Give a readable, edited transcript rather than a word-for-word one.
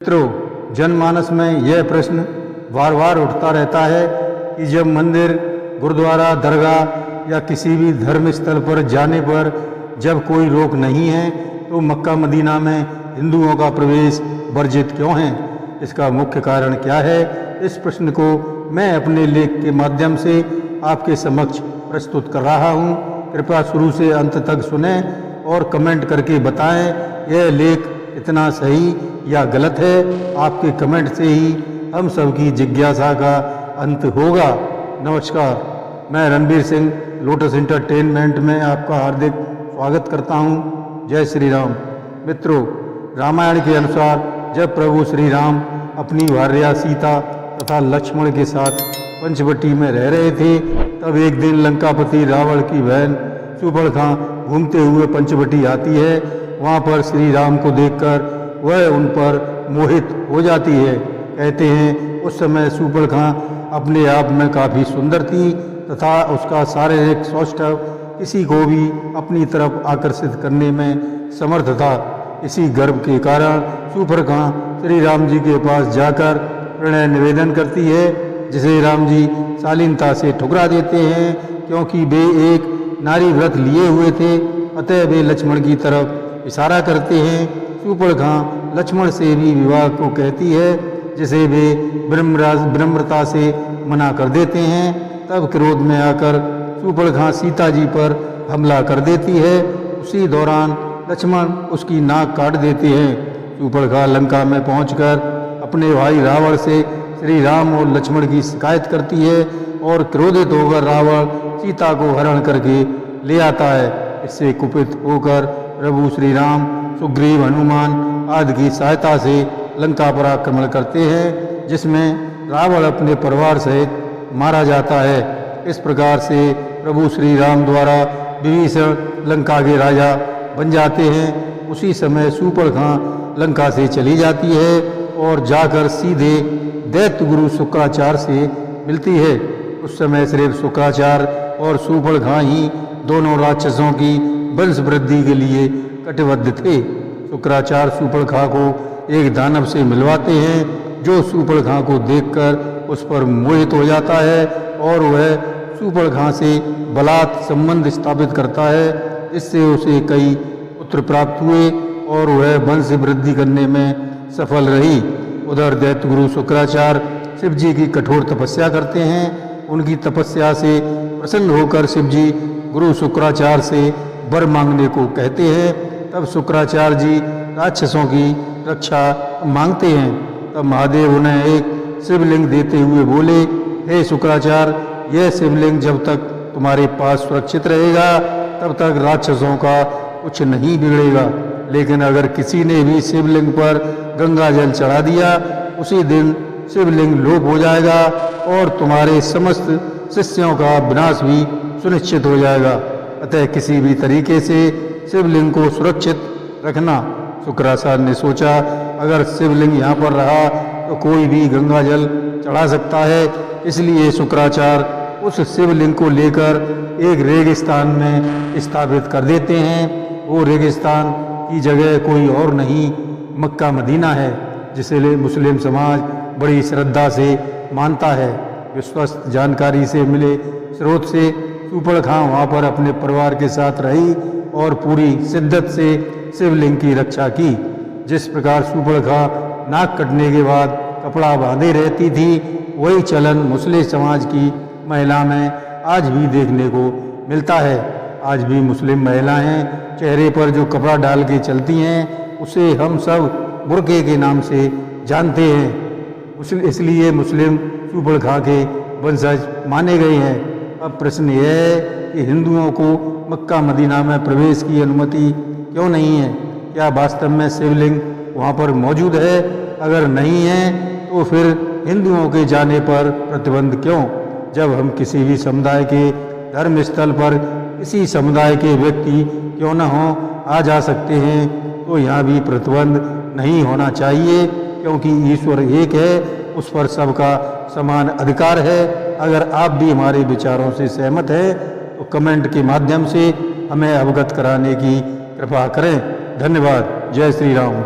मित्रों, जनमानस में यह प्रश्न बार बार उठता रहता है कि जब मंदिर, गुरुद्वारा, दरगाह या किसी भी धर्म स्थल पर जाने पर जब कोई रोक नहीं है तो मक्का मदीना में हिंदुओं का प्रवेश वर्जित क्यों है? इसका मुख्य कारण क्या है? इस प्रश्न को मैं अपने लेख के माध्यम से आपके समक्ष प्रस्तुत कर रहा हूँ। कृपया शुरू से अंत तक सुनें और कमेंट करके बताएं यह लेख कितना सही या गलत है। आपके कमेंट से ही हम सबकी जिज्ञासा का अंत होगा। नमस्कार, मैं रणबीर सिंह लोटस एंटरटेनमेंट में आपका हार्दिक स्वागत करता हूं। जय श्री राम। मित्रों, रामायण के अनुसार जब प्रभु श्री राम अपनी भार्या सीता तथा लक्ष्मण के साथ पंचवटी में रह रहे थे, तब एक दिन लंकापति रावण की बहन शूर्पणखा घूमते हुए पंचवटी आती है। वहाँ पर श्री राम को देखकर वह उन पर मोहित हो जाती है। कहते हैं उस समय शूर्पणखा अपने आप में काफ़ी सुंदर थी तथा उसका शारीरिक सौष्ठव किसी को भी अपनी तरफ आकर्षित करने में समर्थ था। इसी गर्व के कारण शूर्पणखा श्री राम जी के पास जाकर प्रणय निवेदन करती है, जिसे राम जी शालीनता से ठुकरा देते हैं। क्योंकि वे एक नारी व्रत लिए हुए थे, अतः वे लक्ष्मण की तरफ इशारा करते हैं। शूर्पणखा लक्ष्मण से भी विवाह को कहती है, जिसे वे विनम्रता से मना कर देते हैं। तब क्रोध में आकर शूर्पणखा सीता जी पर हमला कर देती है। उसी दौरान लक्ष्मण उसकी नाक काट देते हैं। शूर्पणखा लंका में पहुंचकर अपने भाई रावण से श्री राम और लक्ष्मण की शिकायत करती है और क्रोधित होकर रावण सीता को हरण करके ले आता है। इससे कुपित होकर प्रभु श्री राम सुग्रीव, हनुमान आदि की सहायता से लंका पर आक्रमण करते हैं, जिसमें रावण अपने परिवार सहित मारा जाता है। इस प्रकार से प्रभु श्री राम द्वारा विभीषण लंका के राजा बन जाते हैं। उसी समय शूर्पणखा लंका से चली जाती है और जाकर सीधे दैत्य गुरु शुक्राचार्य से मिलती है। उस समय सिर्फ शुक्राचार्य और शूर्पणखा ही दोनों राक्षसों की वंश वृद्धि के लिए कटिबद्ध थे। शुक्राचार्य शूर्पणखा को एक दानव से मिलवाते हैं, जो शूर्पणखा को देखकर उस पर मोहित हो जाता है और वह शूर्पणखा से बलात् संबंध स्थापित करता है। इससे उसे कई पुत्र प्राप्त हुए और वह वंश वृद्धि करने में सफल रही। उधर दैत्य गुरु शुक्राचार्य शिव जी की कठोर तपस्या करते हैं। उनकी तपस्या से प्रसन्न होकर शिव जी गुरु शुक्राचार्य से वर मांगने को कहते हैं। तब शुक्राचार्य जी राक्षसों की रक्षा मांगते हैं। तब महादेव उन्हें एक शिवलिंग देते हुए बोले, हे शुक्राचार्य, यह शिवलिंग जब तक तुम्हारे पास सुरक्षित रहेगा तब तक राक्षसों का कुछ नहीं बिगड़ेगा। लेकिन अगर किसी ने भी शिवलिंग पर गंगा जल चढ़ा दिया, उसी दिन शिवलिंग लोप हो जाएगा और तुम्हारे समस्त शिष्यों का विनाश भी सुनिश्चित हो जाएगा। अतः किसी भी तरीके से शिवलिंग को सुरक्षित रखना। शुक्राचार्य ने सोचा, अगर शिवलिंग यहाँ पर रहा तो कोई भी गंगा जल चढ़ा सकता है। इसलिए शुक्राचार्य उस शिवलिंग को लेकर एक रेगिस्तान में स्थापित कर देते हैं। वो रेगिस्तान की जगह कोई और नहीं, मक्का मदीना है, जिसे मुस्लिम समाज बड़ी श्रद्धा से मानता है। विश्वस्त जानकारी से मिले स्रोत से शूर्पणखा वहाँ पर अपने परिवार के साथ रही और पूरी शिद्दत से शिवलिंग की रक्षा की। जिस प्रकार शूर्पणखा नाक कटने के बाद कपड़ा बांधे रहती थी, वही चलन मुस्लिम समाज की महिला में आज भी देखने को मिलता है। आज भी मुस्लिम महिलाएं चेहरे पर जो कपड़ा डाल के चलती हैं, उसे हम सब बुर्के के नाम से जानते हैं। इसलिए मुस्लिम शूर्पणखा के वंशज माने गए हैं। अब प्रश्न यह है कि हिंदुओं को मक्का मदीना में प्रवेश की अनुमति क्यों नहीं है? क्या वास्तव में शिवलिंग वहाँ पर मौजूद है? अगर नहीं है तो फिर हिंदुओं के जाने पर प्रतिबंध क्यों? जब हम किसी भी समुदाय के धर्म स्थल पर किसी समुदाय के व्यक्ति क्यों न हो आ जा सकते हैं, तो यहाँ भी प्रतिबंध नहीं होना चाहिए। क्योंकि ईश्वर एक है, उस पर सबका समान अधिकार है। अगर आप भी हमारे विचारों से सहमत हैं तो कमेंट के माध्यम से हमें अवगत कराने की कृपा करें। धन्यवाद। जय श्री राम।